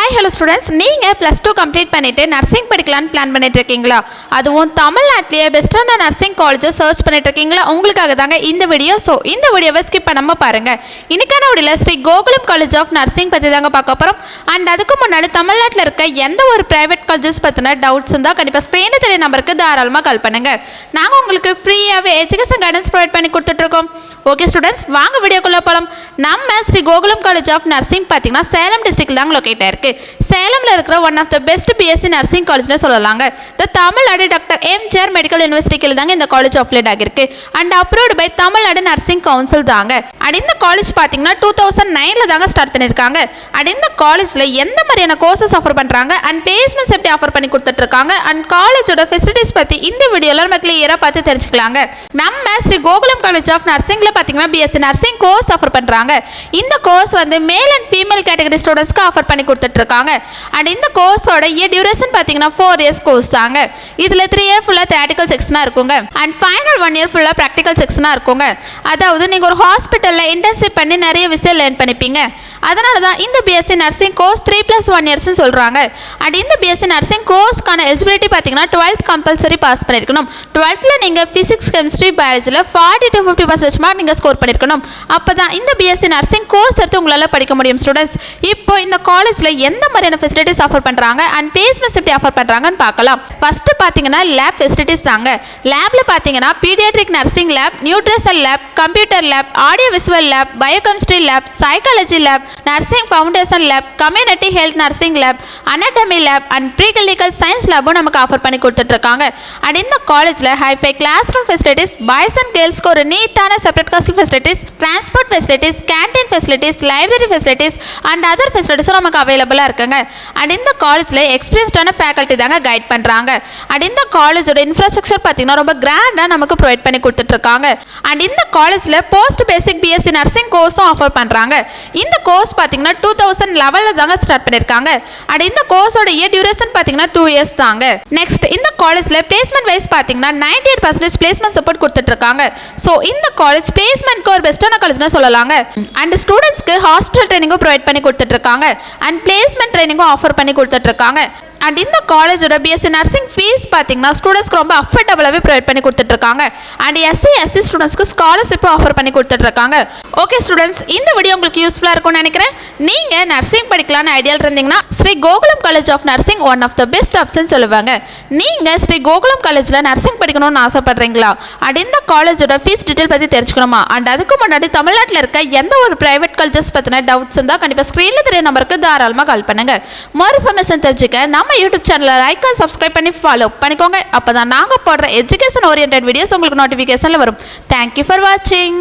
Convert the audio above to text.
Hi hello students, நீங்கள் +2 complete பண்ணிவிட்டு nursing படிக்கலான்னு plan பண்ணிட்டு இருக்கீங்களா? அதுவும் தமிழ்நாட்டிலேயே பெஸ்ட்டான நர்சிங் காலேஜை சர்ச் பண்ணிட்டு இருக்கீங்களா? உங்களுக்காக தாங்க இந்த வீடியோ. ஸோ இந்த வீடியோவை ஸ்கிப் பண்ணாமல் பாருங்கள். இன்னைக்கான வீடியோவில் Shri Gokulam college of nursing பற்றி தாங்க பார்க்க போகிறோம். அண்ட் அதுக்கு முன்னாடி தமிழ்நாட்டில் இருக்க எந்த ஒரு ப்ரைவேட் காலேஜஸ் பற்றின டவுட்ஸ் இருந்தால் கண்டிப்பாக ஸ்க்ரீனில் தெரிய நம்பருக்கு தாராளமாக கால் பண்ணுங்கள். நாங்கள் உங்களுக்கு ஃப்ரீயாகவே எஜுகேஷன் கைடன்ஸ் ப்ரொவைட் பண்ணி கொடுத்துட்ருக்கோம். ஓகே ஸ்டூடெண்ட்ஸ், வாங்க வீடியோக்குள்ளே போகலாம். நம்ம Sri Gokulam college of nursing பார்த்தீங்கன்னா சேலம் டிஸ்ட்ரிக்ட் தாங்க லொக்கேட் ஆயிருக்கு. சேலம்ல இருக்கிற one of the best BSc nursing காலேஜ்னு சொல்லலாங்க. The Tamil Nadu doctor MGR medical யூனிவர்சிட்டியில் தாங்க இந்த காலேஜ் அப்ளைட் ஆகிருக்கு. And approved by Tamil Nadu nursing council தாங்க. அண்ட் இந்த காலேஜ் பார்த்தீங்கன்னா 2009 தாங்க ஸ்டார்ட் பண்ணியிருக்காங்க. அண்ட் இந்த காலேஜில் எந்த மாதிரியான கோர்சஸ் ஆஃபர் பண்ணுறாங்க அண்ட் பிளேஸ்மெண்ட்ஸ் எப்படி ஆஃபர் பண்ணி கொடுத்துட்ருக்காங்க அண்ட் காலேஜோட ஃபெசிலிட்டிஸ் பற்றி இந்த வீடியோவில் நம்ம கிளியராக பார்த்து தெரிஞ்சுக்கலாங்க. நம்ம ஸ்ரீ கோகுலம் காலேஜ் ஆஃப் நர்சிங்கில் பார்த்தீங்கன்னா பிஎஸ்சி நர்சிங் கோர்ஸ் ஆஃபர் பண்ணுறாங்க. இந்த கோர்ஸ் வந்து மேல் அண்ட் ஃபீமேல் கேட்டகரி ஸ்டூடெண்ட்ஸ்க்கு ஆஃபர் பண்ணி கொடுத்துட்ருக்காங்க. அண்ட் இந்த கோர்ஸோட டியூரேஷன் பார்த்தீங்கன்னா 4 இயர்ஸ் கோர்ஸ் தாங்க. இதில் 3 இயர் ஃபுல்லாக தியரிட்டிக்கல் செக்ஷனாக இருக்குங்க. அண்ட் ஃபைனல் 1 இயர் ஃபுல்லாக ப்ராக்டிக்கல் செக்ஷனாக இருக்குங்க. அதாவது நீங்கள் ஒரு ஹாஸ்பிட்டலில் இன்டர்ன்ஷிப் பண்ணி நிறைய விஷயம் லேர்ன் பண்ணிப்பீங்க. அதனால தான் இந்த பிஎஸ்சி நர்சிங் கோர்ஸ் 3+1 இயர்ஸ்னு சொல்கிறாங்க. அண்ட் இந்த பிஎஸ்சி நர்சிங் கோர்ஸ்க்கான எலிஜிபிலிட்டி பார்த்தீங்கன்னா 12th கம்பல்சரி பாஸ் பண்ணியிருக்கணும். 12th நீங்கள் ஃபிசிக்ஸ் கெமிஸ்ட்ரி பயாலஜியில் 40 to 50% மார்க் நீங்கள் ஸ்கோர் பண்ணியிருக்கணும். அப்போ தான் இந்த பிஎஸ்சி நர்சிங் கோர்ஸ் எடுத்து உங்களால் படிக்க முடியும். ஸ்டூடெண்ட்ஸ், இப்போ இந்த காலேஜில் எந்த மாதிரியான ஃபெசிலிட்டிஸ் ஆஃபர் பண்ணுறாங்க அண்ட் பிளேஸ்மெண்ட்ஸ் எப்படி ஆஃபர் பண்ணுறாங்கன்னு பார்க்கலாம். ஃபஸ்ட்டு பார்த்தீங்கன்னா லேப் ஃபெசிலிட்டிஸ் தாங்க. லேபில் பார்த்தீங்கன்னா paediatric nursing lab, nutrition lab, computer lab, audio visual lab, biochemistry lab, psychology lab, nursing foundation lab, community health nursing lab, anatomy lab and pre clinical science லேபும் நமக்கு offer பண்ணி கொடுத்துட்ருக்காங்க. And இந்த காலேஜில் hi fi class room facilities, boys and கேர்ள்ஸ்க்கு ஒரு நீட்டான separate hostel facilities, transport facilities, canteen facilities, library facilities and other ஃபெசிலிட்டிஸும் நமக்கு அவைலபிளாக இருக்குங்க. அண்ட் இந்த காலேஜில் எக்ஸ்பீரியன்ஸ்டான ஃபேக்கல்ட்டி தாங்க கைட் பண்ணுறாங்க. அண்ட் இந்த காலேஜோட இன்ஃப்ராஸ்ட்ரக்சர் பார்த்தீங்கன்னா ரொம்ப கிராண்டாக நமக்கு ப்ரொவைட் பண்ணி கொடுத்துட்ருக்காங்க. அண்ட் இந்த காலேஜில் போஸ்ட் பேசிக் பிஎஸ்சி நர்சிங் கோர்ஸும் ஆஃபர் பண்ணுறாங்க. இந்த கோர்ஸ் பார்த்தீங்கன்னா 2011 தாங்க ஸ்டார்ட் பண்ணியிருக்காங்க. அண்ட் இந்த கோர்ஸோட டியூரேஷன் பார்த்தீங்கன்னா 2 இயர்ஸ் தாங்க. நெக்ஸ்ட், இந்த காலேஜில் பிளேஸ்மெண்ட் வைஸ் பார்த்தீங்கன்னா 98% பிளேஸ்மெண்ட் சப்போர்ட் கொடுத்துட்ருக்காங்க. ஸோ இந்த காலேஜ் பிளேஸ்மெண்ட்க்கு ஒரு பெஸ்ட்டான காலேஜ்னு சொல்லலாங்க. அண்ட் ஸ்டூடெண்ட்ஸ்க்கு ஹாஸ்பிட்டல் ட்ரைனிங்கும் ப்ரொவைட் பண்ணி கொடுத்துட்ருக்காங்க. அண்ட் பிளேஸ்மெண்ட் ட்ரைனிங்கும் ஆஃபர் பண்ணி கொடுத்துட்ருக்காங்க. அண்ட் இந்த காலேஜோட பிஎஸ்சி நர்சிங் ஃபீஸ் பார்த்தீங்கன்னா ஸ்டூடெண்ட்ஸ்க்கு ரொம்ப அஃபோர்டபுளாகவே ப்ரொவைட் பண்ணி கொடுத்துட்ருக்காங்க. அண்ட் எஸ்சி ஸ்டூடெண்ட்ஸ்க்கு ஸ்காலர்ஷிப்பும் ஆஃபர் பண்ணி கொடுத்துட்ருக்காங்க. ஓகே ஸ்டூடெண்ட்ஸ், இந்த வீடியோ உங்களுக்கு யூஸ்ஃபுல்லாக இருக்கும்னு நினைக்கிறேன். நீங்கள் நர்சிங் படிக்கலான்னு ஐடியாவில் இருந்தீங்கன்னா Shri Gokulam college of nursing one of the best option சொல்லுவாங்க. நீங்கள் ஸ்ரீ கோகுலம் காலேஜில் நர்சிங் படிக்கணும்னு ஆசைப்படுறீங்களா? அண்ட் இந்த காலேஜோட ஃபீஸ் டீட்டெயில் பற்றி தெரிஞ்சுக்கணுமா? அண்ட் அதுக்கு முன்னாடி தமிழ்நாட்டில் இருக்க எந்த ஒரு ப்ரைவேட் காலேஜஸ் பற்றின டவுட்ஸ் இருந்தால் கண்டிப்பாக ஸ்க்ரீனில் தெரிய நம்பருக்கு தாராளமாக கால் பண்ணுங்கள். மோர் இன்ஃபர்மேஷன் தெரிஞ்சுக்க நம்ம யூடியூப் சேனலை லைக் அண்ட் சப்ஸ்கிரைப் பண்ணி ஃபாலோ பண்ணிக்கோங்க. அப்போ தான் நாங்கள் போடுற எஜுகேஷன் ஓரியன்டட் வீடியோஸ் உங்களுக்கு நோட்டிஃபிகேஷனில் வரும். தேங்க்யூ ஃபார் வாட்சிங்.